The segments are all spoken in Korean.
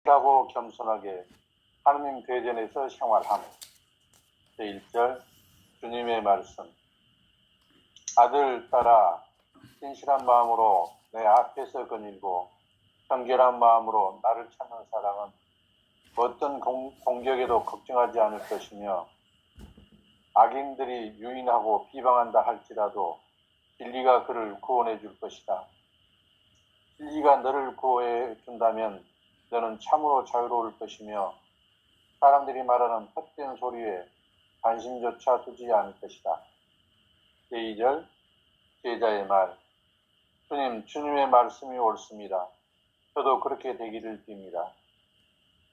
하고 겸손하게 하느님 대전에서 생활함. 제1절 주님의 말씀. 아들, 딸아, 진실한 마음으로 내 앞에서 거닐고 정결한 마음으로 나를 찾는 사람은 어떤 공격에도 걱정하지 않을 것이며 악인들이 유인하고 비방한다 할지라도 진리가 그를 구원해 줄 것이다. 진리가 너를 구원해 준다면 너는 참으로 자유로울 것이며 사람들이 말하는 헛된 소리에 관심조차 두지 않을 것이다. 제2절 제자의 말. 주님의 말씀이 옳습니다. 저도 그렇게 되기를 빕니다.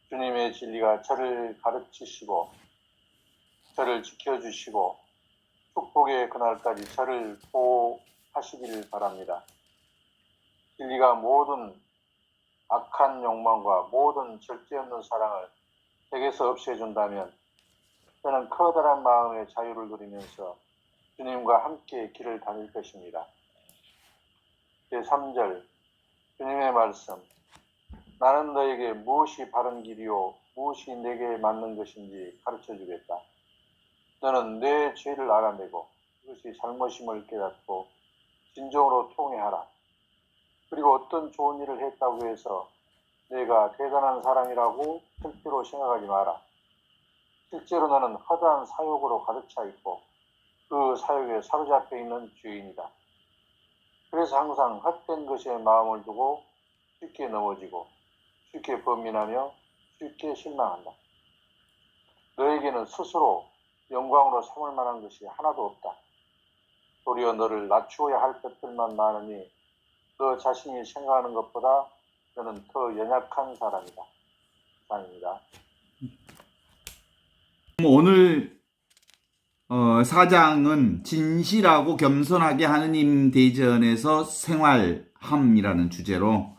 주님의 진리가 저를 가르치시고 저를 지켜주시고 축복의 그날까지 저를 보호하시기를 바랍니다. 진리가 모든 악한 욕망과 모든 절제 없는 사랑을 제게서 없애준다면 저는 커다란 마음의 자유를 누리면서 주님과 함께 길을 다닐 것입니다. 제3절 주님의 말씀. 나는 너에게 무엇이 바른 길이요 무엇이 내게 맞는 것인지 가르쳐주겠다. 너는 내 죄를 알아내고 그것이 잘못임을 깨닫고 진정으로 통회하라. 그리고 어떤 좋은 일을 했다고 해서 내가 대단한 사람이라고 절대로 생각하지 마라. 실제로 너는 허다한 사욕으로 가득 차 있고 그 사욕에 사로잡혀 있는 죄인이다. 그래서 항상 헛된 것에 마음을 두고 쉽게 넘어지고 쉽게 범민하며 쉽게 실망한다. 너에게는 스스로 영광으로 삼을 만한 것이 하나도 없다. 도리어 너를 낮추어야 할 것들만 많으니 너 자신이 생각하는 것보다 너는 더 연약한 사람이다. 이상입니다. 오늘 4장은 진실하고 겸손하게 하느님 대전에서 생활함이라는 주제로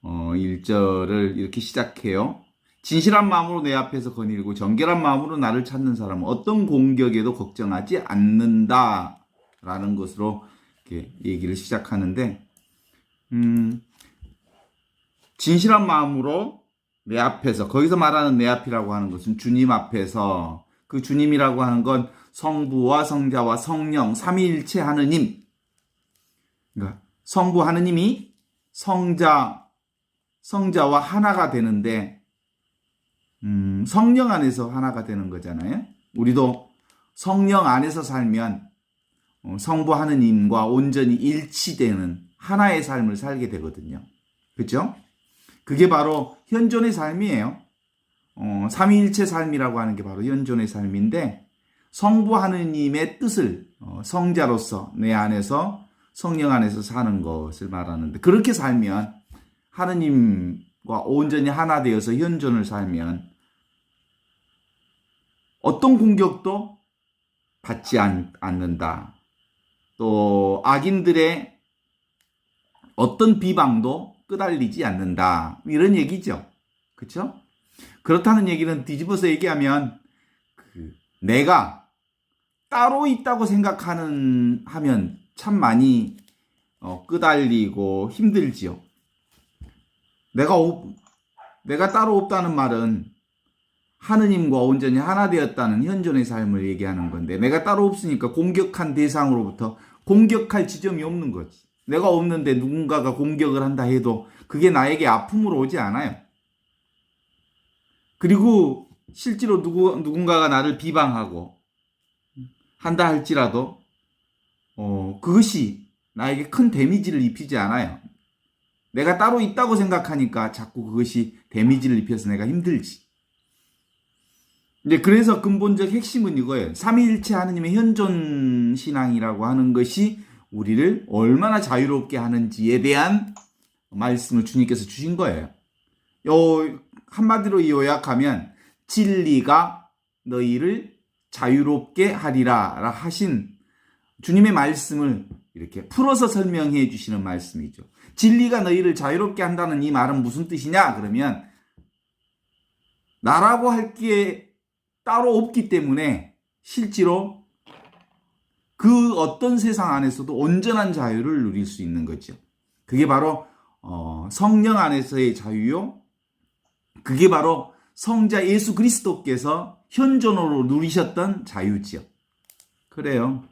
1절을 이렇게 시작해요. 진실한 마음으로 내 앞에서 거닐고 정결한 마음으로 나를 찾는 사람은 어떤 공격에도 걱정하지 않는다라는 것으로 이렇게 얘기를 시작하는데 진실한 마음으로 내 앞에서, 거기서 말하는 내 앞이라고 하는 것은 주님 앞에서, 그 주님이라고 하는 건 성부와 성자와 성령 삼위일체 하느님, 그러니까 성부 하느님이 성자와 하나가 되는데 성령 안에서 하나가 되는 거잖아요. 우리도 성령 안에서 살면 성부 하느님과 온전히 일치되는 하나의 삶을 살게 되거든요. 그렇죠? 그게 바로 현존의 삶이에요. 삼위일체 삶이라고 하는 게 바로 현존의 삶인데 성부 하느님의 뜻을 성자로서 내 안에서 성령 안에서 사는 것을 말하는데 그렇게 살면 하느님과 온전히 하나 되어서 현존을 살면 어떤 공격도 받지 않는다. 또 악인들의 어떤 비방도 끄달리지 않는다. 이런 얘기죠. 그렇죠? 그렇다는 얘기는 뒤집어서 얘기하면 내가 따로 있다고 하면 참 많이 끄달리고 힘들지요. 내가 따로 없다는 말은 하느님과 온전히 하나 되었다는 현존의 삶을 얘기하는 건데 내가 따로 없으니까 공격한 대상으로부터 공격할 지점이 없는 거지. 내가 없는데 누군가가 공격을 한다 해도 그게 나에게 아픔으로 오지 않아요. 그리고 실제로 누군가가 나를 비방하고 한다 할지라도 그것이 나에게 큰 데미지를 입히지 않아요. 내가 따로 있다고 생각하니까 자꾸 그것이 데미지를 입혀서 내가 힘들지. 이제 그래서 근본적 핵심은 이거예요. 삼위일체 하느님의 현존 신앙이라고 하는 것이 우리를 얼마나 자유롭게 하는지에 대한 말씀을 주님께서 주신 거예요. 한마디로 요약하면 진리가 너희를 자유롭게 하리라 하신 주님의 말씀을 이렇게 풀어서 설명해 주시는 말씀이죠. 진리가 너희를 자유롭게 한다는 이 말은 무슨 뜻이냐? 그러면 나라고 할 게 따로 없기 때문에 실제로 그 어떤 세상 안에서도 온전한 자유를 누릴 수 있는 거죠. 그게 바로 성령 안에서의 자유요, 그게 바로 성자 예수 그리스도께서 현존으로 누리셨던 자유지요. 그래요.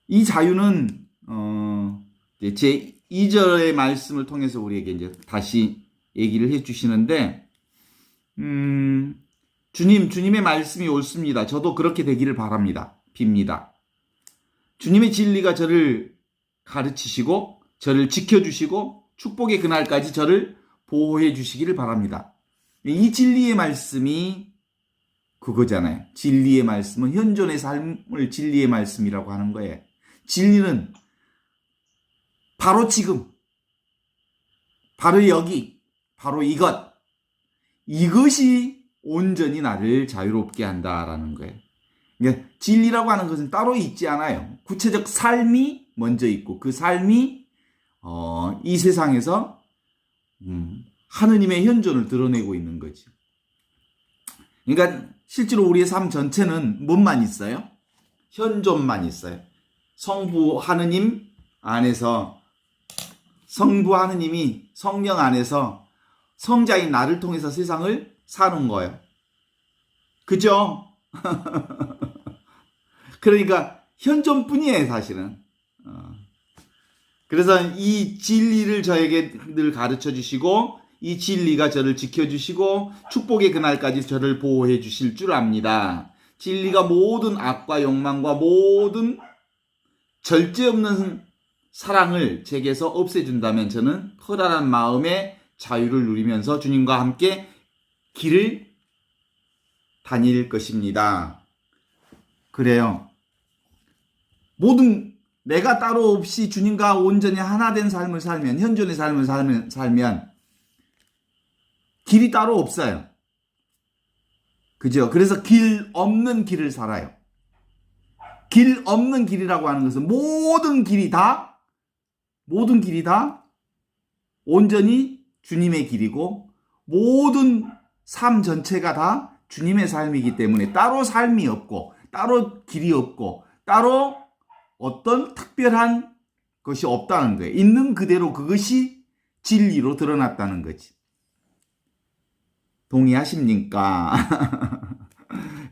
이 자유는 제 2절의 말씀을 통해서 우리에게 이제 다시 얘기를 해 주시는데 주님의 말씀이 옳습니다. 저도 그렇게 되기를 바랍니다. 빕니다. 주님의 진리가 저를 가르치시고 저를 지켜주시고 축복의 그날까지 저를 보호해 주시기를 바랍니다. 이 진리의 말씀이 그거잖아요. 진리의 말씀은 현존의 삶을 진리의 말씀이라고 하는 거예요. 진리는 바로 지금, 바로 여기, 바로 이것이 온전히 나를 자유롭게 한다라는 거예요. 그러니까 진리라고 하는 것은 따로 있지 않아요. 구체적 삶이 먼저 있고 그 삶이 이 세상에서 하느님의 현존을 드러내고 있는 거죠. 그러니까 실제로 우리의 삶 전체는 뭔만 있어요? 현존만 있어요. 성부 하느님 안에서 성부 하느님이 성령 안에서 성자인 나를 통해서 세상을 사는 거예요. 그죠? 그러니까 현존뿐이에요, 사실은. 그래서 이 진리를 저에게 늘 가르쳐 주시고 이 진리가 저를 지켜주시고 축복의 그날까지 저를 보호해 주실 줄 압니다. 진리가 모든 악과 욕망과 모든 절제 없는 사랑을 제게서 없애준다면 저는 허락한 마음의 자유를 누리면서 주님과 함께 길을 다닐 것입니다. 그래요. 내가 따로 없이 주님과 온전히 하나 된 삶을 살면, 현존의 삶을 살면 길이 따로 없어요. 그죠? 그래서 길 없는 길을 살아요. 길 없는 길이라고 하는 것은 모든 길이 다 온전히 주님의 길이고 모든 삶 전체가 다 주님의 삶이기 때문에 따로 삶이 없고 따로 길이 없고 따로 어떤 특별한 것이 없다는 거예요. 있는 그대로 그것이 진리로 드러났다는 거지. 동의하십니까?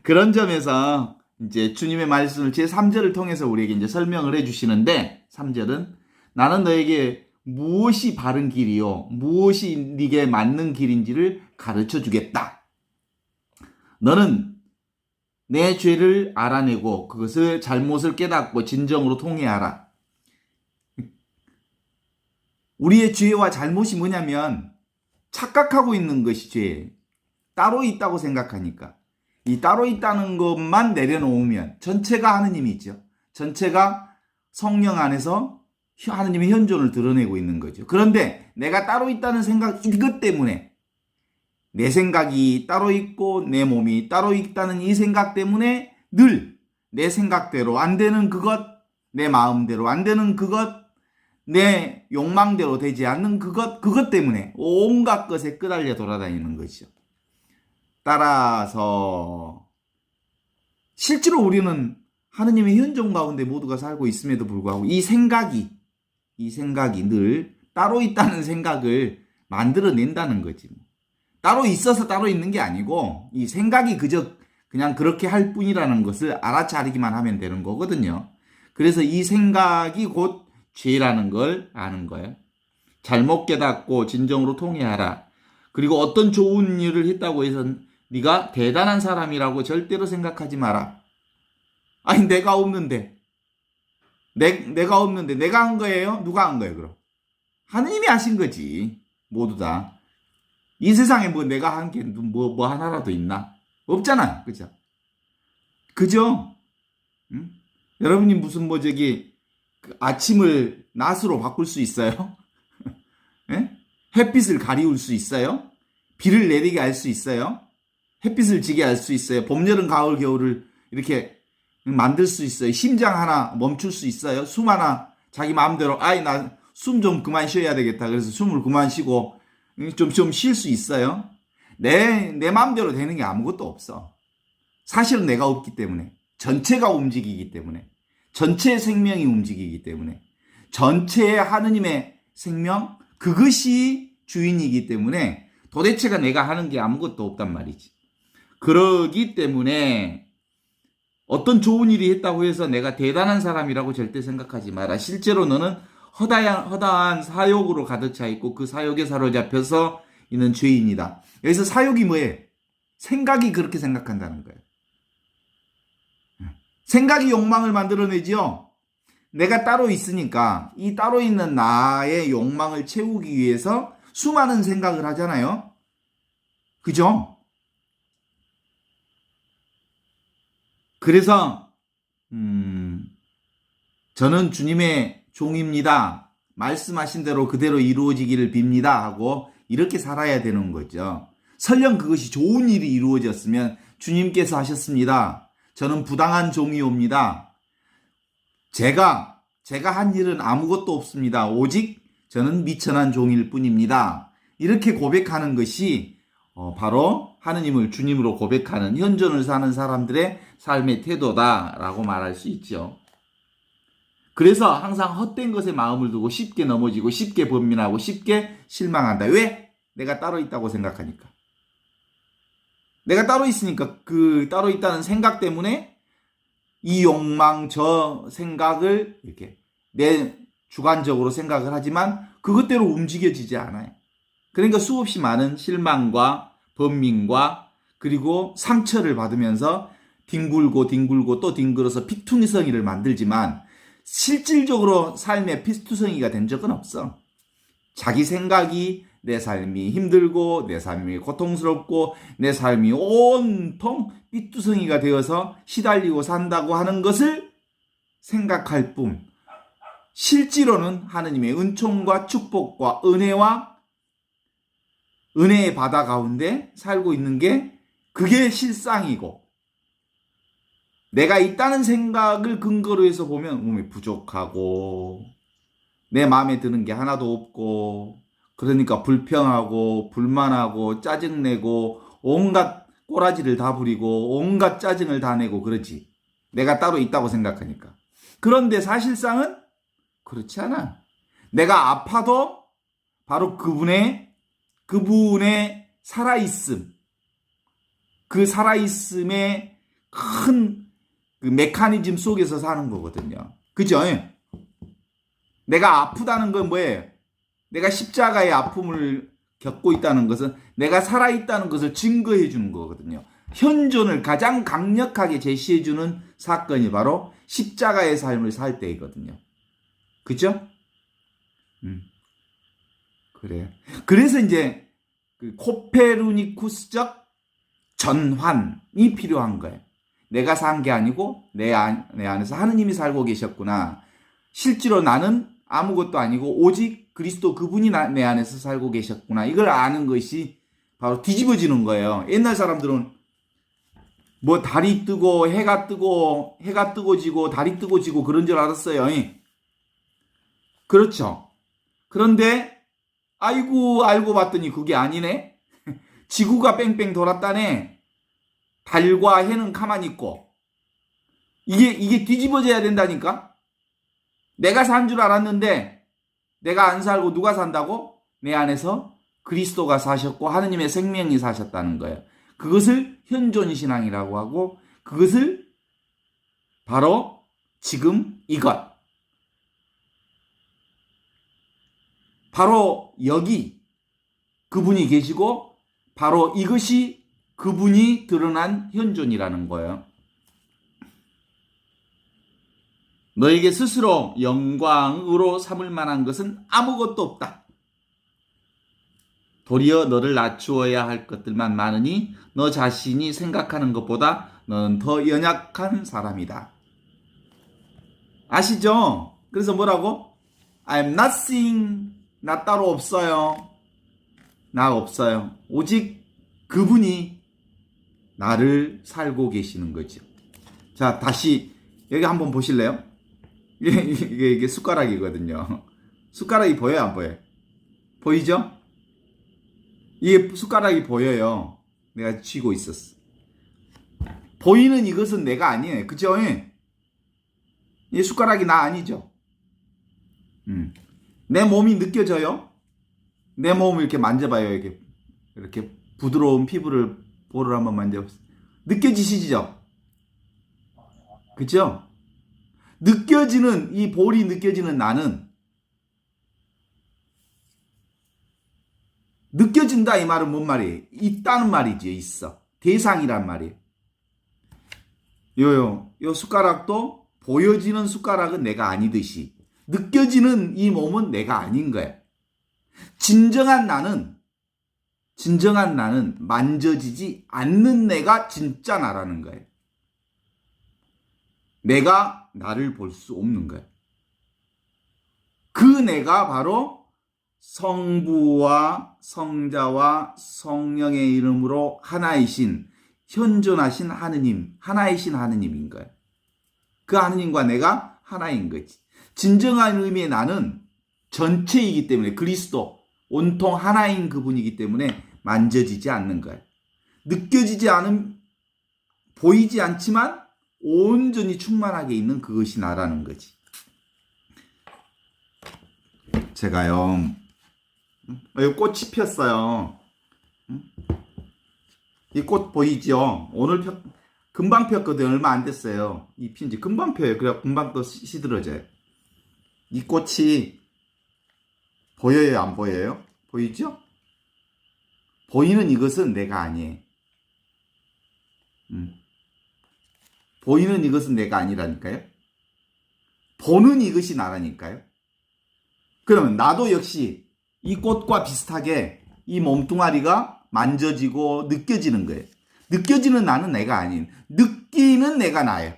그런 점에서 이제 주님의 말씀을 제 3절을 통해서 우리에게 이제 설명을 해 주시는데 3절은 나는 너에게 무엇이 바른 길이요 무엇이 네게 맞는 길인지를 가르쳐 주겠다. 너는 내 죄를 알아내고 그것을 잘못을 깨닫고 진정으로 통회하라. 우리의 죄와 잘못이 뭐냐면 착각하고 있는 것이 죄예요. 따로 있다고 생각하니까. 이 따로 있다는 것만 내려놓으면 전체가 하느님이죠. 전체가 성령 안에서 하느님의 현존을 드러내고 있는 거죠. 그런데 내가 따로 있다는 생각 이것 때문에 내 생각이 따로 있고 내 몸이 따로 있다는 이 생각 때문에 늘 내 생각대로 안 되는 그것, 내 마음대로 안 되는 그것, 내 욕망대로 되지 않는 그것 때문에 온갖 것에 끄달려 돌아다니는 것이죠. 따라서 실제로 우리는 하느님의 현존 가운데 모두가 살고 있음에도 불구하고 이 생각이 늘 따로 있다는 생각을 만들어낸다는 거지. 따로 있어서 따로 있는 게 아니고 이 생각이 그냥 그렇게 할 뿐이라는 것을 알아차리기만 하면 되는 거거든요. 그래서 이 생각이 곧 죄라는 걸 아는 거예요. 잘못 깨닫고 진정으로 통회하라. 그리고 어떤 좋은 일을 했다고 해서 네가 대단한 사람이라고 절대로 생각하지 마라. 아니 내가 없는데 내가 한 거예요? 누가 한 거예요 그럼? 하느님이 하신 거지. 모두 다. 이 세상에 뭐 내가 한 게 뭐 하나라도 있나? 없잖아요. 그죠? 그죠? 응? 여러분이 무슨 아침을 낮으로 바꿀 수 있어요? 예? 햇빛을 가리울 수 있어요? 비를 내리게 할 수 있어요? 햇빛을 지게 할 수 있어요? 봄, 여름, 가을, 겨울을 이렇게 만들 수 있어요? 심장 하나 멈출 수 있어요? 숨 하나 자기 마음대로 나 숨 좀 그만 쉬어야 되겠다. 그래서 숨을 그만 쉬고 좀 쉴 수 있어요? 내 마음대로 되는 게 아무것도 없어. 사실은 내가 없기 때문에 전체가 움직이기 때문에 전체의 생명이 움직이기 때문에 전체의 하느님의 생명 그것이 주인이기 때문에 도대체가 내가 하는 게 아무것도 없단 말이지. 그러기 때문에 어떤 좋은 일이 했다고 해서 내가 대단한 사람이라고 절대 생각하지 마라. 실제로 너는 허다한 사욕으로 가득 차 있고 그 사욕에 사로잡혀서 있는 죄인이다. 여기서 사욕이 뭐예요? 생각이 그렇게 생각한다는 거예요. 생각이 욕망을 만들어내지요. 내가 따로 있으니까 이 따로 있는 나의 욕망을 채우기 위해서 수많은 생각을 하잖아요. 그죠? 그래서 저는 주님의 종입니다. 말씀하신 대로 그대로 이루어지기를 빕니다 하고 이렇게 살아야 되는 거죠. 설령 그것이 좋은 일이 이루어졌으면 주님께서 하셨습니다. 저는 부당한 종이옵니다. 제가 한 일은 아무것도 없습니다. 오직 저는 미천한 종일 뿐입니다. 이렇게 고백하는 것이 바로 하느님을 주님으로 고백하는 현존을 사는 사람들의 삶의 태도다라고 말할 수 있죠. 그래서 항상 헛된 것에 마음을 두고 쉽게 넘어지고 쉽게 번민하고 쉽게 실망한다. 왜? 내가 따로 있다고 생각하니까. 내가 따로 있으니까 그 따로 있다는 생각 때문에 이 욕망, 저 생각을 이렇게 내 주관적으로 생각을 하지만 그것대로 움직여지지 않아요. 그러니까 수없이 많은 실망과 번민과 그리고 상처를 받으면서 뒹굴고 또 뒹굴어서 피투성이를 만들지만 실질적으로 삶의 피투성이가 된 적은 없어. 자기 생각이 내 삶이 힘들고 내 삶이 고통스럽고 내 삶이 온통 삐뚤성이가 되어서 시달리고 산다고 하는 것을 생각할 뿐 실제로는 하느님의 은총과 축복과 은혜의 바다 가운데 살고 있는 게 그게 실상이고 내가 있다는 생각을 근거로 해서 보면 몸이 부족하고 내 마음에 드는 게 하나도 없고 그러니까 불평하고 불만하고 짜증내고 온갖 꼬라지를 다 부리고 온갖 짜증을 다 내고 그러지. 내가 따로 있다고 생각하니까. 그런데 사실상은 그렇지 않아. 내가 아파도 바로 그분의 살아있음, 그 살아있음의 큰 그 메커니즘 속에서 사는 거거든요. 그죠? 내가 아프다는 건 뭐예요? 내가 십자가의 아픔을 겪고 있다는 것은 내가 살아있다는 것을 증거해 주는 거거든요. 현존을 가장 강력하게 제시해 주는 사건이 바로 십자가의 삶을 살 때이거든요. 그죠? 그래요. 그래서 이제 그 코페르니쿠스적 전환이 필요한 거예요. 내가 산 게 아니고 내 안에서 하느님이 살고 계셨구나. 실제로 나는 아무것도 아니고 오직 그리스도 그분이 내 안에서 살고 계셨구나. 이걸 아는 것이 바로 뒤집어지는 거예요. 옛날 사람들은 뭐 달이 뜨고 해가 뜨고지고 달이 뜨고지고 그런 줄 알았어요. 그렇죠. 그런데 알고 봤더니 그게 아니네. 지구가 뺑뺑 돌았다네. 달과 해는 가만히 있고. 이게 뒤집어져야 된다니까. 내가 산 줄 알았는데 내가 안 살고 누가 산다고? 내 안에서 그리스도가 사셨고 하느님의 생명이 사셨다는 거예요. 그것을 현존신앙이라고 하고 그것을 바로 지금 이것. 바로 여기 그분이 계시고 바로 이것이 그분이 드러난 현존이라는 거예요. 너에게 스스로 영광으로 삼을 만한 것은 아무것도 없다. 도리어 너를 낮추어야 할 것들만 많으니 너 자신이 생각하는 것보다 너는 더 연약한 사람이다. 아시죠? 그래서 뭐라고? I'm nothing. 나 따로 없어요. 나 없어요. 오직 그분이 나를 살고 계시는 거죠. 자, 다시 여기 한번 보실래요? 이게 숟가락이거든요. 숟가락이 보여요, 안 보여요? 보이죠? 이게 숟가락이 보여요. 내가 쥐고 있었어. 보이는 이것은 내가 아니에요. 그죠? 이 숟가락이 나 아니죠? 내 몸이 느껴져요? 내 몸을 이렇게 만져봐요. 이렇게 이렇게 부드러운 피부를 볼을 한번 만져보세요. 느껴지시죠? 그죠? 느껴지는 이 볼이 느껴지는 나는 느껴진다 이 말은 뭔 말이에요? 있다는 말이지. 있어. 대상이란 말이에요. 요 숟가락도 보여지는 숟가락은 내가 아니듯이 느껴지는 이 몸은 내가 아닌 거야. 진정한 나는 만져지지 않는 내가 진짜 나라는 거예요. 내가 나를 볼 수 없는 거예요. 그 내가 바로 성부와 성자와 성령의 이름으로 하나이신 현존하신 하느님, 하나이신 하느님인 거예요. 그 하느님과 내가 하나인 거지. 진정한 의미의 나는 전체이기 때문에 그리스도, 온통 하나인 그분이기 때문에 만져지지 않는 거예요. 느껴지지 않은, 보이지 않지만 온전히 충만하게 있는 그것이 나라는 거지. 제가요, 여기 꽃이 폈어요. 이 꽃 보이죠? 금방 폈거든요. 얼마 안 됐어요. 이 핀지 금방 펴요. 그래 금방 또 시들어져요. 이 꽃이 보여요? 안 보여요? 보이죠? 보이는 이것은 내가 아니에요. 보이는 이것은 내가 아니라니까요. 보는 이것이 나라니까요. 그러면 나도 역시 이 꽃과 비슷하게 이 몸뚱아리가 만져지고 느껴지는 거예요. 느껴지는 나는 내가 아닌, 느끼는 내가 나예요.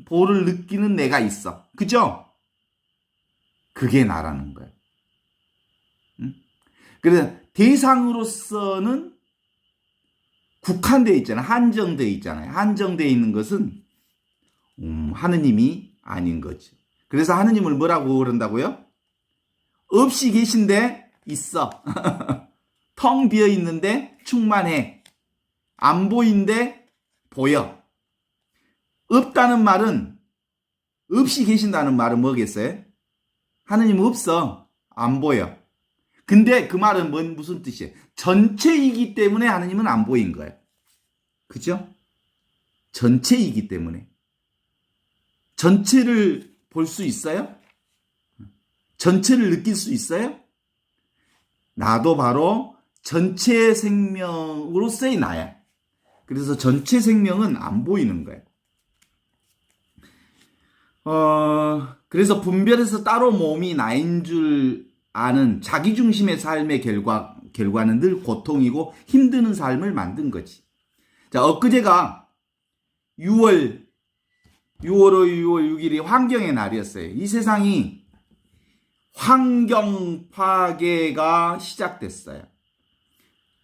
볼을 느끼는 내가 있어. 그죠? 그게 나라는 거예요. 그래서 대상으로서는 국한되어 있잖아요. 한정되어 있잖아요. 한정되어 있는 것은 하느님이 아닌 거죠. 그래서 하느님을 뭐라고 그런다고요? 없이 계신데 있어. 텅 비어 있는데 충만해. 안 보인데 보여. 없다는 말은, 없이 계신다는 말은 뭐겠어요? 하느님은 없어. 안 보여. 근데 그 말은 무슨 뜻이에요? 전체이기 때문에 하느님은 안 보인 거예요. 그죠? 전체이기 때문에. 전체를 볼 수 있어요? 전체를 느낄 수 있어요? 나도 바로 전체 생명으로서의 나야. 그래서 전체 생명은 안 보이는 거예요. 그래서 분별해서 따로 몸이 나인 줄 아는 자기중심의 삶의 결과는 늘 고통이고 힘드는 삶을 만든 거지. 자, 엊그제가 6월 6일이 환경의 날이었어요. 이 세상이 환경 파괴가 시작됐어요.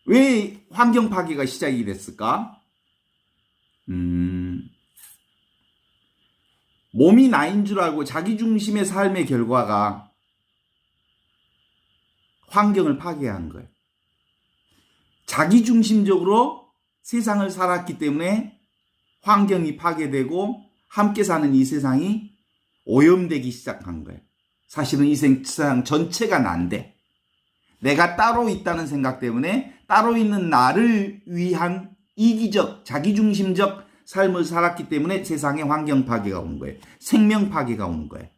왜 환경 파괴가 시작이 됐을까? 몸이 나인 줄 알고 자기중심의 삶의 결과가 환경을 파괴한 거예요. 자기중심적으로 세상을 살았기 때문에 환경이 파괴되고 함께 사는 이 세상이 오염되기 시작한 거예요. 사실은 이 세상 전체가 난데 내가 따로 있다는 생각 때문에 따로 있는 나를 위한 이기적, 자기중심적 삶을 살았기 때문에 세상에 환경 파괴가 온 거예요. 생명 파괴가 온 거예요.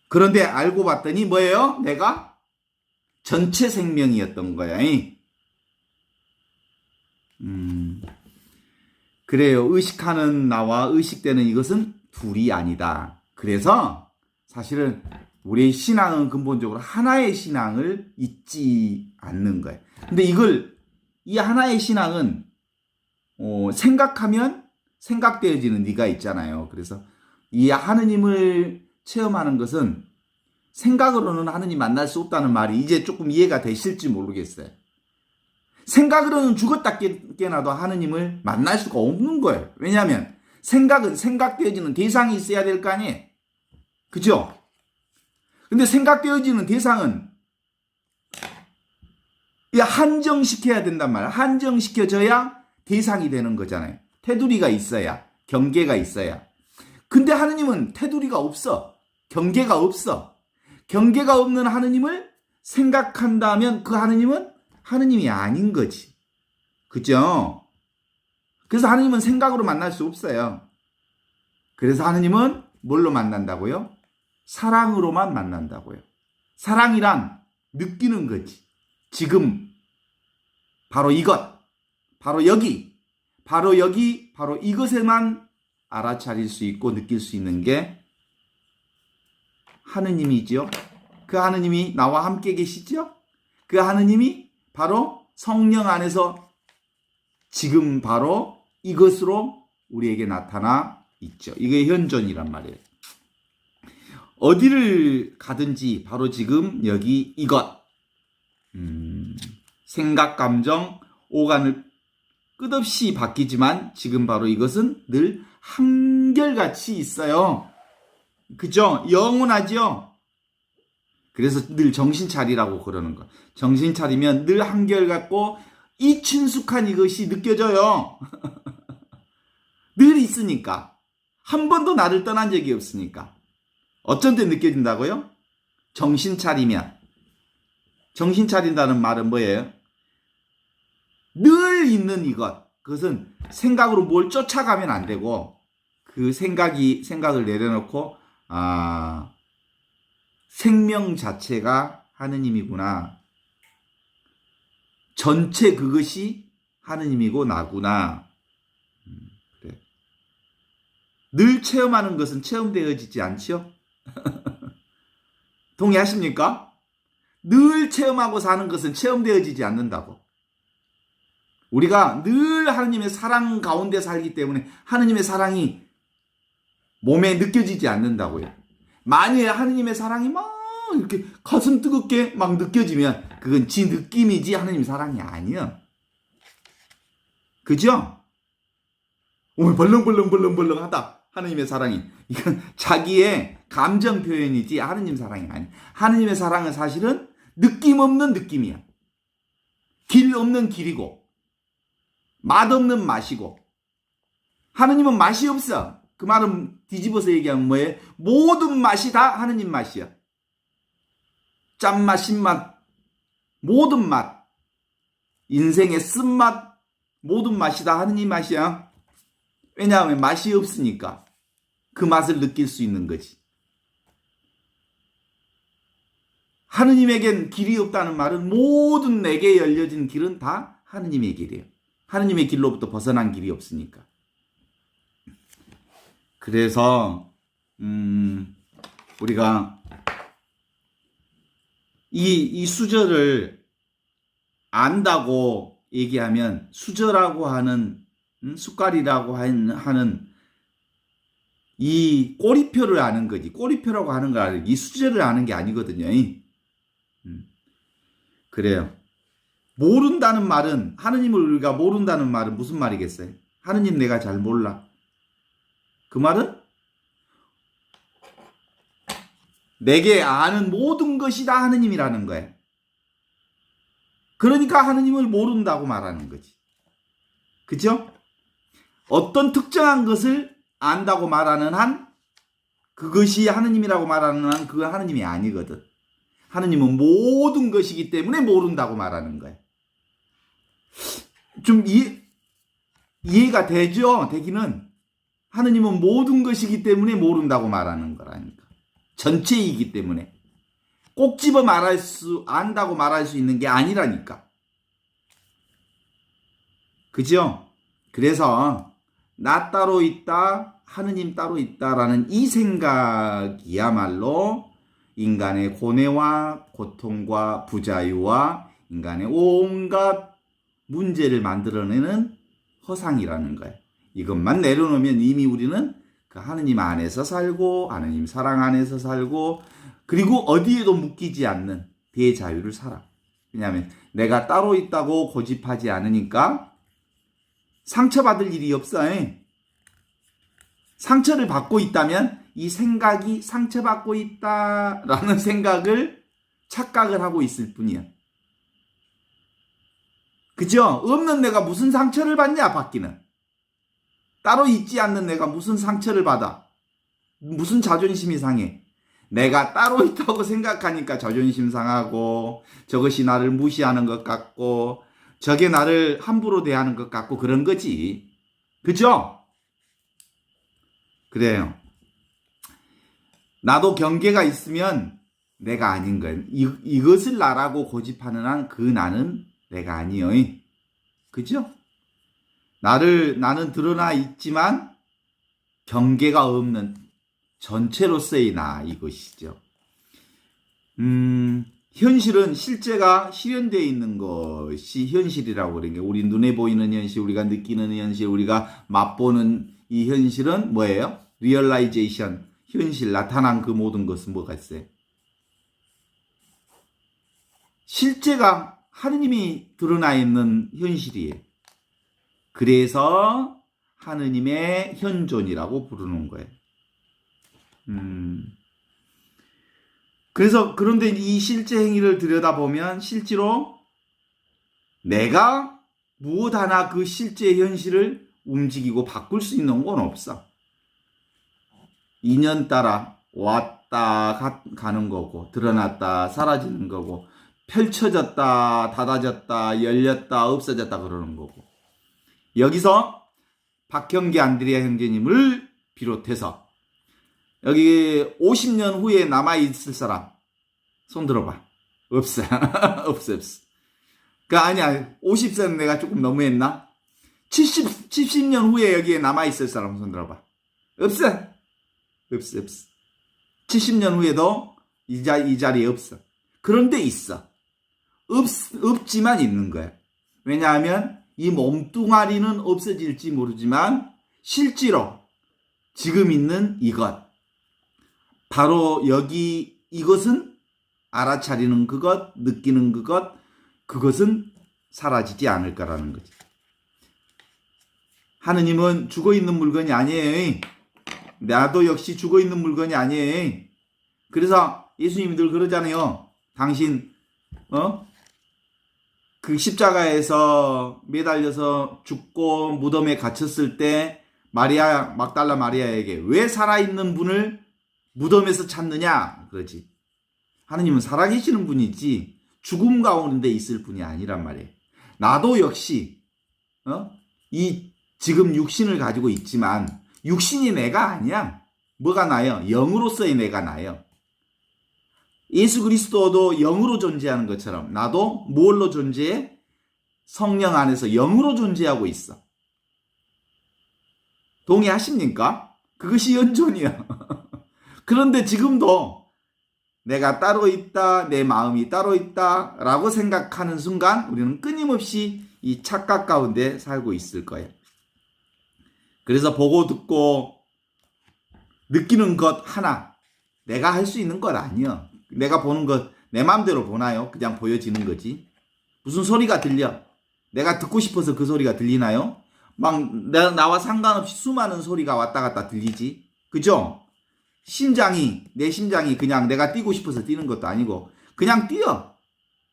그런데 알고 봤더니 뭐예요? 내가 전체 생명이었던 거야. 그래요. 의식하는 나와 의식되는 이것은 둘이 아니다. 그래서 사실은 우리의 신앙은 근본적으로 하나의 신앙을 잊지 않는 거예요. 근데 이 하나의 신앙은 생각하면 생각되어지는 네가 있잖아요. 그래서 이 하느님을 체험하는 것은 생각으로는 하느님 만날 수 없다는 말이 이제 조금 이해가 되실지 모르겠어요. 생각으로는 죽었다 깨나도 하느님을 만날 수가 없는 거예요. 왜냐하면 생각은 생각되어지는 대상이 있어야 될 거 아니에요. 그죠? 근데 생각되어지는 대상은 한정시켜야 된단 말이야. 한정시켜져야 대상이 되는 거잖아요. 테두리가 있어야, 경계가 있어야. 근데 하느님은 테두리가 없어. 경계가 없어. 경계가 없는 하느님을 생각한다면 그 하느님은 하느님이 아닌 거지. 그죠? 그래서 하느님은 생각으로 만날 수 없어요. 그래서 하느님은 뭘로 만난다고요? 사랑으로만 만난다고요. 사랑이란 느끼는 거지. 지금 바로 이것, 바로 여기, 바로 여기, 바로 이것에만 알아차릴 수 있고 느낄 수 있는 게 하느님이죠. 그 하느님이 나와 함께 계시죠? 그 하느님이 바로 성령 안에서 지금 바로 이것으로 우리에게 나타나 있죠. 이게 현존이란 말이에요. 어디를 가든지 바로 지금 여기 이것, 생각, 감정, 오간을 끝없이 바뀌지만 지금 바로 이것은 늘 한결같이 있어요. 그죠? 영원하죠? 그래서 늘 정신 차리라고 그러는 거. 정신 차리면 늘 한결같고 이 친숙한 이것이 느껴져요. 늘 있으니까. 한 번도 나를 떠난 적이 없으니까. 어쩐 때 느껴진다고요? 정신 차리면. 정신 차린다는 말은 뭐예요? 늘 있는 이것. 그것은 생각으로 뭘 쫓아가면 안 되고 그 생각을 내려놓고 생명 자체가 하느님이구나. 전체 그것이 하느님이고 나구나. 그래. 늘 체험하는 것은 체험되어지지 않죠? 동의하십니까? 늘 체험하고 사는 것은 체험되어지지 않는다고. 우리가 늘 하느님의 사랑 가운데 살기 때문에 하느님의 사랑이 몸에 느껴지지 않는다고요. 만약에 하느님의 사랑이 막 이렇게 가슴 뜨겁게 막 느껴지면 그건 지 느낌이지 하느님 사랑이 아니야. 그죠? 오늘 벌렁벌렁 하다 하느님의 사랑이 이건 자기의 감정 표현이지 하느님 사랑이 아니야. 하느님의 사랑은 사실은 느낌 없는 느낌이야. 길 없는 길이고 맛없는 맛이고 하느님은 맛이 없어. 그 말은 뒤집어서 얘기하면 뭐예요? 모든 맛이 다 하느님 맛이야. 짠맛, 신맛, 모든 맛, 인생의 쓴맛, 모든 맛이 다 하느님 맛이야. 왜냐하면 맛이 없으니까 그 맛을 느낄 수 있는 거지. 하느님에겐 길이 없다는 말은 모든 내게 열려진 길은 다 하느님의 길이에요. 하느님의 길로부터 벗어난 길이 없으니까. 그래서 우리가 이 수절을 안다고 얘기하면 수절하고 하는 숟갈이라고 하는 이 꼬리표를 아는 거지. 꼬리표라고 하는 거 아니고 이 수절을 아는 게 아니거든요. 그래요. 모른다는 말은 하느님을 우리가 모른다는 말은 무슨 말이겠어요? 하느님 내가 잘 몰라. 그 말은 내게 아는 모든 것이 다 하느님이라는 거예요. 그러니까 하느님을 모른다고 말하는 거지. 그죠? 어떤 특정한 것을 안다고 말하는 한 그것이 하느님이라고 말하는 한 그건 하느님이 아니거든. 하느님은 모든 것이기 때문에 모른다고 말하는 거예요. 좀 이해가 되죠? 되기는 하느님은 모든 것이기 때문에 모른다고 말하는 거라니까. 전체이기 때문에. 꼭 집어 안다고 말할 수 있는 게 아니라니까. 그죠? 그래서 나 따로 있다, 하느님 따로 있다라는 이 생각이야말로 인간의 고뇌와 고통과 부자유와 인간의 온갖 문제를 만들어내는 허상이라는 거예요. 이것만 내려놓으면 이미 우리는 그 하느님 안에서 살고 하느님 사랑 안에서 살고 그리고 어디에도 묶이지 않는 대자유를 살아. 왜냐하면 내가 따로 있다고 고집하지 않으니까 상처받을 일이 없어. 상처를 받고 있다면 이 생각이 상처받고 있다라는 착각을 하고 있을 뿐이야. 그죠? 없는 내가 무슨 상처를 받냐, 받기는. 따로 있지 않는 내가 무슨 상처를 받아. 무슨 자존심이 상해. 내가 따로 있다고 생각하니까 자존심 상하고 저것이 나를 무시하는 것 같고 저게 나를 함부로 대하는 것 같고 그런 거지. 그죠? 그래요. 나도 경계가 있으면 내가 아닌 거예요. 이것을 나라고 고집하는 한 그 나는 내가 아니요. 그죠? 나는 드러나 있지만 경계가 없는 전체로서의 나 이것이죠. 현실은 실제가 실현되어 있는 것이 현실이라고 그러는 게 우리 눈에 보이는 현실, 우리가 느끼는 현실, 우리가 맛보는 이 현실은 뭐예요? 리얼라이제이션, 현실, 나타난 그 모든 것은 뭐가 있어요? 실제가 하느님이 드러나 있는 현실이에요. 그래서 하느님의 현존이라고 부르는 거예요. 그런데 이 실제 행위를 들여다보면 실제로 내가 무엇 하나 그 실제 현실을 움직이고 바꿀 수 있는 건 없어. 인연 따라 왔다 가는 거고, 드러났다 사라지는 거고, 펼쳐졌다 닫아졌다 열렸다 없어졌다 그러는 거고. 여기서 박형기 안드레아 형제님을 비롯해서 여기 50년 후에 남아있을 사람 손 들어봐. 없어. 없어. 아니야. 50세는 내가 조금 너무했나? 70년 후에 여기에 남아있을 사람 손 들어봐. 없어. 70년 후에도 이 자리에 없어. 그런데 있어. 없지만 있는 거야. 왜냐하면 이 몸뚱아리는 없어질지 모르지만 실제로 지금 있는 이것, 바로 여기 이것은 알아차리는 그것, 느끼는 그것은 사라지지 않을 거라는 거지. 하느님은 죽어있는 물건이 아니에요. 나도 역시 죽어있는 물건이 아니에요. 그래서 예수님들 그러잖아요. 당신 그 십자가에서 매달려서 죽고 무덤에 갇혔을 때 막달라 마리아에게 왜 살아있는 분을 무덤에서 찾느냐 그러지. 하느님은 살아계시는 분이지 죽음 가운데 있을 분이 아니란 말이에요. 나도 역시 이 지금 육신을 가지고 있지만 육신이 내가 아니야. 뭐가 나요? 영으로서의 내가 나요. 예수 그리스도도 영으로 존재하는 것처럼 나도 뭘로 존재해? 성령 안에서 영으로 존재하고 있어. 동의하십니까? 그것이 현존이야. 그런데 지금도 내가 따로 있다, 내 마음이 따로 있다 라고 생각하는 순간 우리는 끊임없이 이 착각 가운데 살고 있을 거예요. 그래서 보고 듣고 느끼는 것 하나 내가 할 수 있는 것 아니야. 내가 보는 것 내 마음대로 보나요? 그냥 보여지는 거지. 무슨 소리가 들려? 내가 듣고 싶어서 그 소리가 들리나요? 막 나와 상관없이 수많은 소리가 왔다 갔다 들리지. 그죠? 내 심장이 그냥 내가 뛰고 싶어서 뛰는 것도 아니고 그냥 뛰어.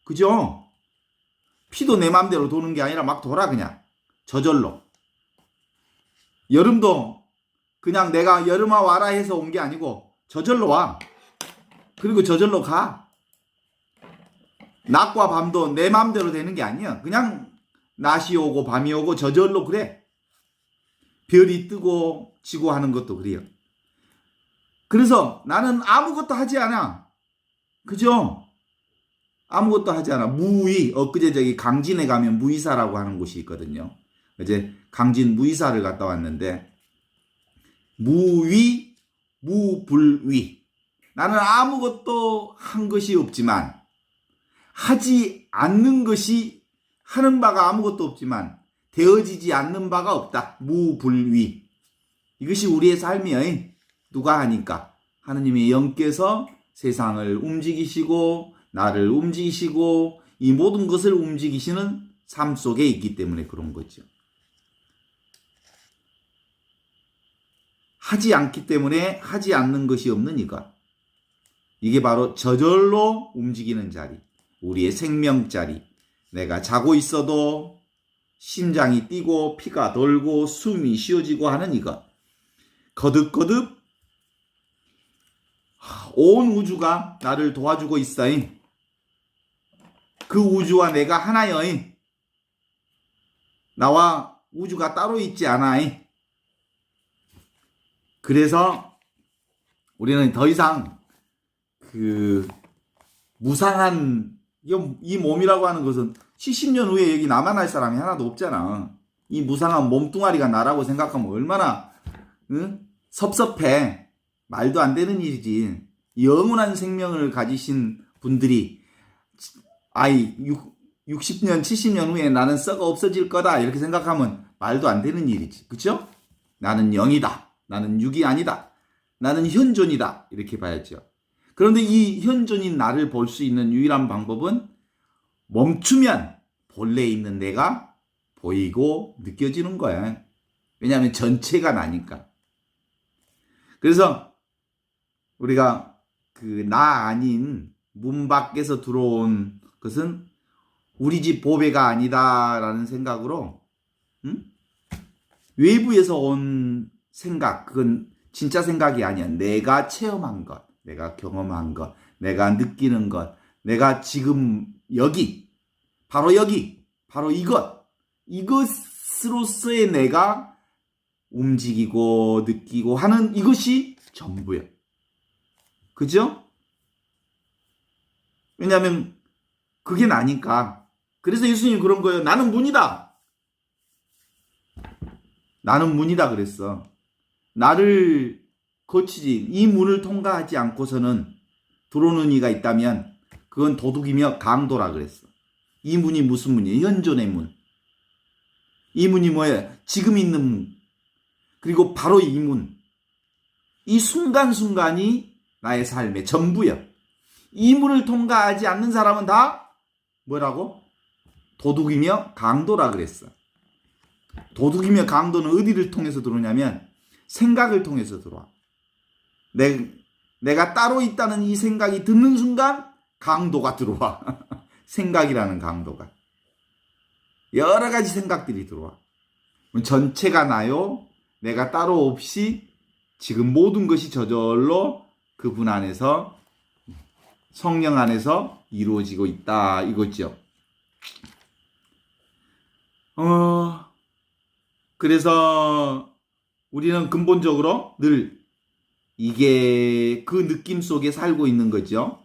그죠? 피도 내 마음대로 도는 게 아니라 막 돌아 그냥. 저절로. 여름도 그냥 내가 여름아 와라 해서 온 게 아니고 저절로 와. 그리고 저절로 가. 낮과 밤도 내 마음대로 되는 게 아니야. 그냥 낮이 오고 밤이 오고 저절로 그래. 별이 뜨고 지고 하는 것도 그래요. 그래서 나는 아무것도 하지 않아. 그죠? 아무것도 하지 않아. 무의. 엊그제 저기 강진에 가면 무의사라고 하는 곳이 있거든요. 이제 강진 무의사를 갔다 왔는데 무의, 무불의. 나는 아무것도 한 것이 없지만 하지 않는 것이 하는 바가 아무것도 없지만 되어지지 않는 바가 없다. 무불의. 이것이 우리의 삶이에요. 누가 하니까? 하느님의 영께서 세상을 움직이시고 나를 움직이시고 이 모든 것을 움직이시는 삶 속에 있기 때문에 그런 거죠. 하지 않기 때문에 하지 않는 것이 없는 이것. 이게 바로 저절로 움직이는 자리. 우리의 생명 자리. 내가 자고 있어도 심장이 뛰고 피가 돌고 숨이 쉬어지고 하는 이것. 거듭거듭 온 우주가 나를 도와주고 있어잉. 그 우주와 내가 하나여잉. 나와 우주가 따로 있지 않아잉. 그래서 우리는 더 이상 그 무상한 이 몸이라고 하는 것은 70년 후에 여기 남아날 사람이 하나도 없잖아. 이 무상한 몸뚱아리가 나라고 생각하면 얼마나 섭섭해. 말도 안 되는 일이지. 영원한 생명을 가지신 분들이 60년 70년 후에 나는 썩어 없어질 거다 이렇게 생각하면 말도 안 되는 일이지. 그렇죠? 나는 영이다. 나는 육이 아니다. 나는 현존이다. 이렇게 봐야죠. 그런데 이 현존인 나를 볼 수 있는 유일한 방법은 멈추면 본래 있는 내가 보이고 느껴지는 거야. 왜냐하면 전체가 나니까. 그래서 우리가 그 나 아닌 문 밖에서 들어온 것은 우리 집 보배가 아니다라는 생각으로 외부에서 온 생각, 그건 진짜 생각이 아니야. 내가 체험한 것, 내가 경험한 것, 내가 느끼는 것, 내가 지금 여기, 바로 이것으로서의 내가 움직이고 느끼고 하는 이것이 전부야. 그죠? 왜냐하면 그게 나니까. 그래서 예수님이 그런 거예요. 나는 문이다. 나는 문이다 그랬어. 나를 거치지, 이 문을 통과하지 않고서는 들어오는 이가 있다면 그건 도둑이며 강도라 그랬어. 이 문이 무슨 문이에요? 현존의 문. 이 문이 뭐예요? 지금 있는 문. 그리고 바로 이 문. 이 순간순간이 나의 삶의 전부야. 이 문을 통과하지 않는 사람은 다 뭐라고? 도둑이며 강도라 그랬어. 도둑이며 강도는 어디를 통해서 들어오냐면 생각을 통해서 들어와. 내가 따로 있다는 이 생각이 듣는 순간 강도가 들어와. 생각이라는 강도가. 여러 가지 생각들이 들어와. 전체가 나요. 내가 따로 없이 지금 모든 것이 저절로 그분 안에서 성령 안에서 이루어지고 있다 이거죠. 그래서 우리는 근본적으로 늘 이게 그 느낌 속에 살고 있는 거죠.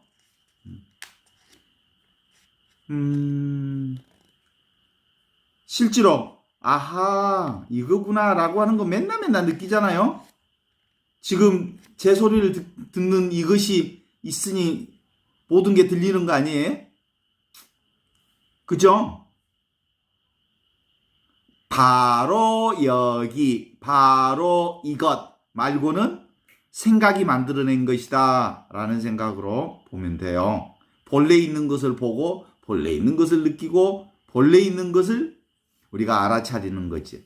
실제로 아하 이거구나 라고 하는 거 맨날 느끼잖아요. 지금 제 소리를 듣는 이것이 있으니 모든 게 들리는 거 아니에요? 그죠? 바로 여기, 바로 이것 말고는 생각이 만들어낸 것이다 라는 생각으로 보면 돼요. 본래 있는 것을 보고 본래 있는 것을 느끼고 본래 있는 것을 우리가 알아차리는 거지.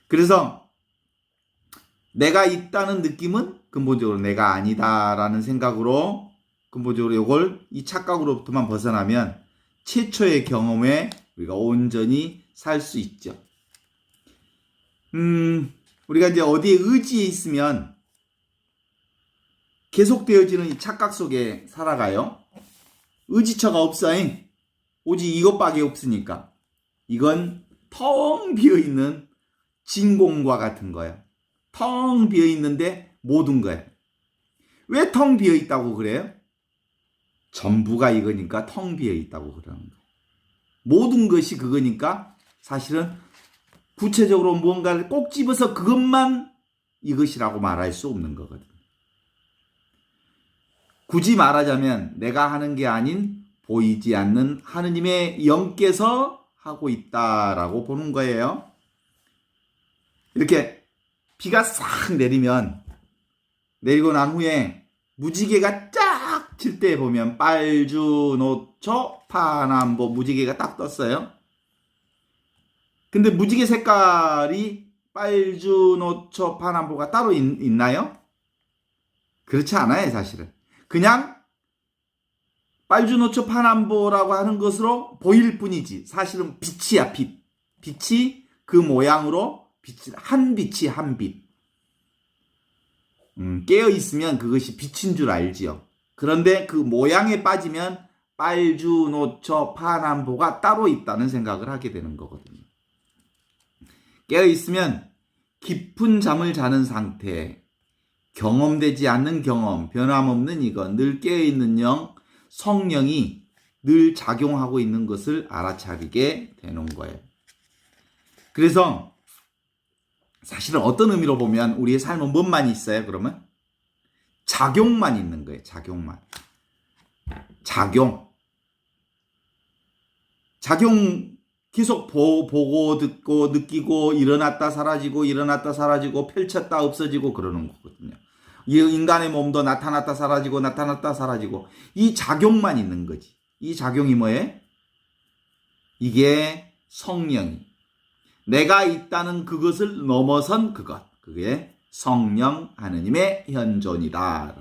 그래서 내가 있다는 느낌은 근본적으로 내가 아니다라는 생각으로 근본적으로 이 착각으로부터만 벗어나면 최초의 경험에 우리가 온전히 살 수 있죠. 우리가 이제 어디에 의지해 있으면 계속되어지는 이 착각 속에 살아가요. 의지처가 없어요. 오직 이것밖에 없으니까. 이건 텅 비어있는 진공과 같은 거예요. 텅 비어있는데 모든 거예요. 왜 텅 비어있다고 그래요? 전부가 이거니까 텅 비어있다고 그러는 거예요. 모든 것이 그거니까 사실은 구체적으로 무언가를 꼭 집어서 그것만 이것이라고 말할 수 없는 거거든요. 굳이 말하자면 내가 하는 게 아닌 보이지 않는 하느님의 영께서 하고 있다라고 보는 거예요. 이렇게 비가 싹 내리고 난 후에 무지개가 쫙 칠 때 보면 빨주, 노초, 파남보 무지개가 딱 떴어요. 근데 무지개 색깔이 빨주, 노초, 파남보가 따로 있나요? 그렇지 않아요, 사실은. 그냥 빨주, 노초, 파남보라고 하는 것으로 보일 뿐이지. 사실은 빛이야, 빛. 빛이 그 모양으로 한 빛이 한 빛. 깨어 있으면 그것이 빛인 줄 알지요. 그런데 그 모양에 빠지면 빨주, 노초, 파남보가 따로 있다는 생각을 하게 되는 거거든요. 깨어 있으면 깊은 잠을 자는 상태, 경험되지 않는 경험, 변함없는 이것, 늘 깨어있는 영, 성령이 늘 작용하고 있는 것을 알아차리게 되는 거예요. 그래서 사실은 어떤 의미로 보면 우리의 삶은 뭔만 있어요, 그러면? 작용만 있는 거예요, 작용만. 작용 계속 보고 듣고 느끼고 일어났다 사라지고 일어났다 사라지고 펼쳤다 없어지고 그러는 거거든요. 이 인간의 몸도 나타났다 사라지고 나타났다 사라지고 이 작용만 있는 거지. 이 작용이 뭐예요? 이게 성령이 내가 있다는 그것을 넘어선 그것. 그게 성령 하느님의 현존이다.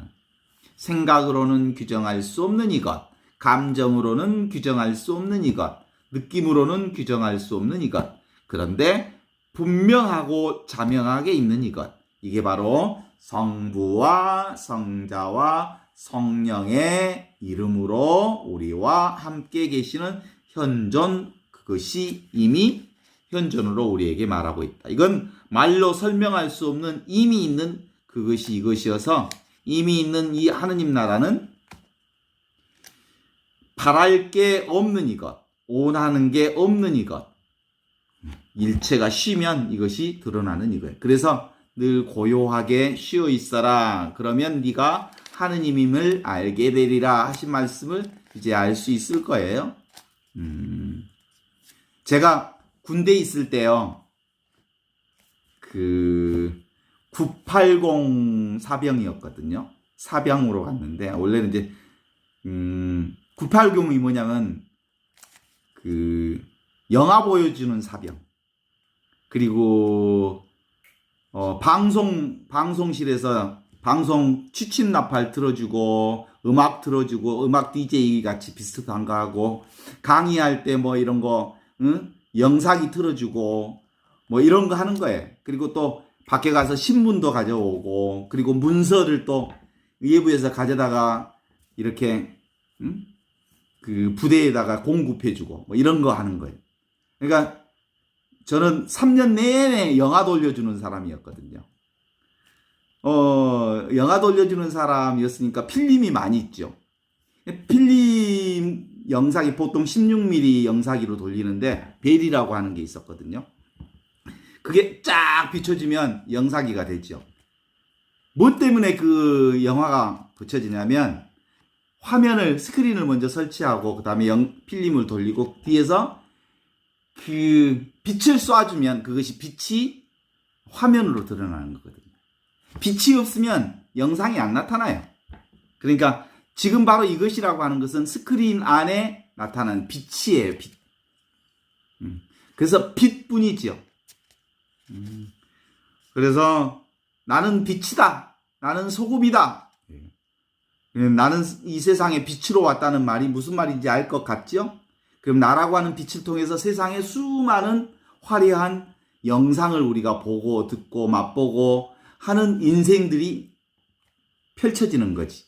생각으로는 규정할 수 없는 이것. 감정으로는 규정할 수 없는 이것. 느낌으로는 규정할 수 없는 이것. 그런데 분명하고 자명하게 있는 이것. 이게 바로 성부와 성자와 성령의 이름으로 우리와 함께 계시는 현존, 그것이 이미 현존으로 우리에게 말하고 있다. 이건 말로 설명할 수 없는 이미 있는 그것이 이것이어서 이미 있는 이 하느님 나라는 바랄 게 없는 이것, 원하는 게 없는 이것, 일체가 쉬면 이것이 드러나는 이거예요. 그래서 늘 고요하게 쉬어 있어라. 그러면 네가 하느님임을 알게 되리라 하신 말씀을 이제 알 수 있을 거예요. 제가 군대 있을 때요. 980 사병이었거든요. 사병으로 갔는데 원래는 이제 980이 뭐냐면 영화 보여주는 사병. 그리고 방송실에서 방송 취침 나팔 틀어주고 음악 틀어주고 음악 DJ 같이 비슷한 거 하고 강의할 때 뭐 이런 거 영상이 틀어주고 뭐 이런 거 하는 거예요. 그리고 또 밖에 가서 신문도 가져오고 그리고 문서를 또 외부에서 가져다가 이렇게 그 부대에다가 공급해주고 뭐 이런 거 하는 거예요. 그러니까 저는 3년 내내 영화 돌려주는 사람이었거든요. 영화 돌려주는 사람이었으니까 필름이 많이 있죠. 필름 영상이 보통 16mm 영상기로 돌리는데 벨이라고 하는 게 있었거든요. 그게 쫙 비춰지면 영상기가 되죠. 뭐 때문에 그 영화가 비춰지냐면 화면을 스크린을 먼저 설치하고 그 다음에 필름을 돌리고 뒤에서 그 빛을 쏴주면 그것이 빛이 화면으로 드러나는 거거든요. 빛이 없으면 영상이 안 나타나요. 그러니까 지금 바로 이것이라고 하는 것은 스크린 안에 나타나는 빛이에요. 빛. 그래서 빛뿐이지요. 그래서 나는 빛이다. 나는 소금이다. 나는 이 세상에 빛으로 왔다는 말이 무슨 말인지 알 것 같죠? 그럼 나라고 하는 빛을 통해서 세상의 수많은 화려한 영상을 우리가 보고 듣고 맛보고 하는 인생들이 펼쳐지는 거지.